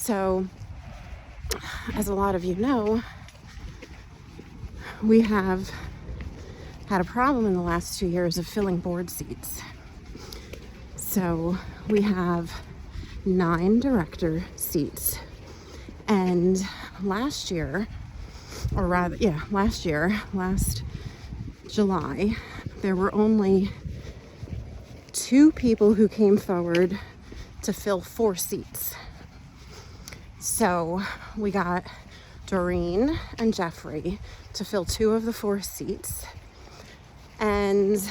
So, as a lot of you know, we have had a problem in the last 2 years of filling board seats. So we have 9 director seats. And last July, there were only 2 people who came forward to fill 4 seats. So we got Doreen and Jeffrey to fill 2 of the 4 seats. And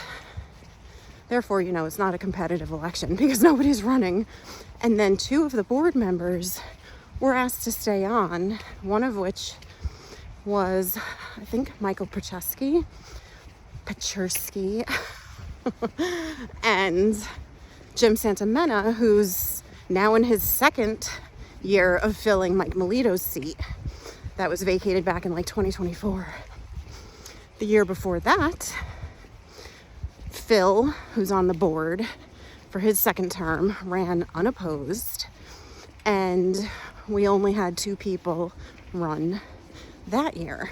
therefore, it's not a competitive election because nobody's running. And then 2 of the board members were asked to stay on, one of which was, I think, Michael Pachersky, and Jim Santamena, who's now in his 2nd year of filling Mike Melito's seat that was vacated back in 2024. The year before that, Phil, who's on the board for his 2nd term, ran unopposed, and we only had 2 people run that year.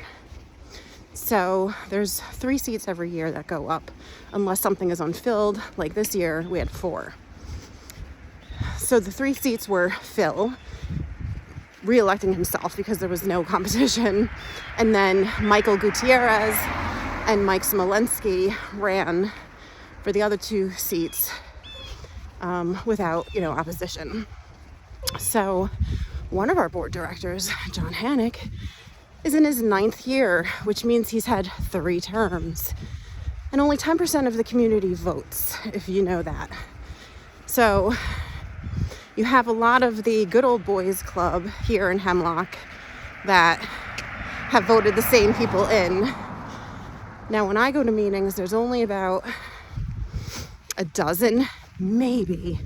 So there's 3 seats every year that go up unless something is unfilled. Like this year, we had 4. So the 3 seats were Phil re-electing himself because there was no competition, and then Michael Gutierrez and Mike Smolensky ran for the other 2 seats without, opposition. So one of our board directors, John Hannick, is in his 9th year, which means he's had 3 terms. And only 10% of the community votes, if you know that. So you have a lot of the good old boys club here in Hemlock that have voted the same people in. Now, when I go to meetings, there's only about a dozen, maybe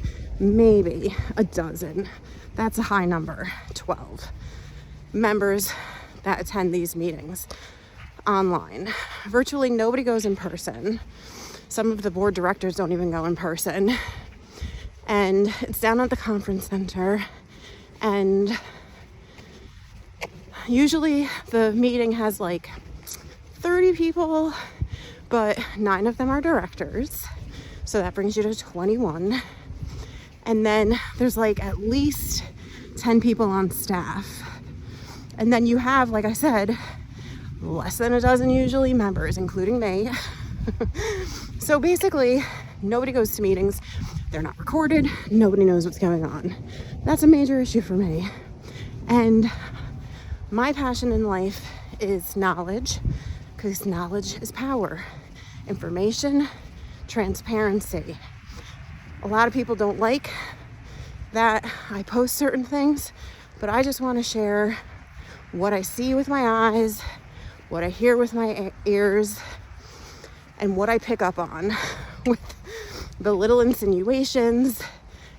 a dozen. That's a high number, 12 members that attend these meetings online. Virtually nobody goes in person. Some of the board directors don't even go in person. And it's down at the conference center. And usually the meeting has 30 people, but 9 of them are directors. So that brings you to 21. And then there's at least 10 people on staff. And then you have, like I said, less than a dozen usually members, including me. So basically, nobody goes to meetings. They're not recorded. Nobody knows what's going on. That's a major issue for me. And my passion in life is knowledge, because knowledge is power. Information, transparency. A lot of people don't like that I post certain things, but I just want to share what I see with my eyes, what I hear with my ears, and what I pick up on with the little insinuations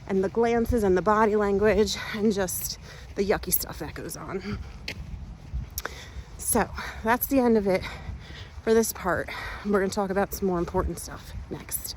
and the glances and the body language and just the yucky stuff that goes on. So that's the end of it for this part. We're going to talk about some more important stuff next.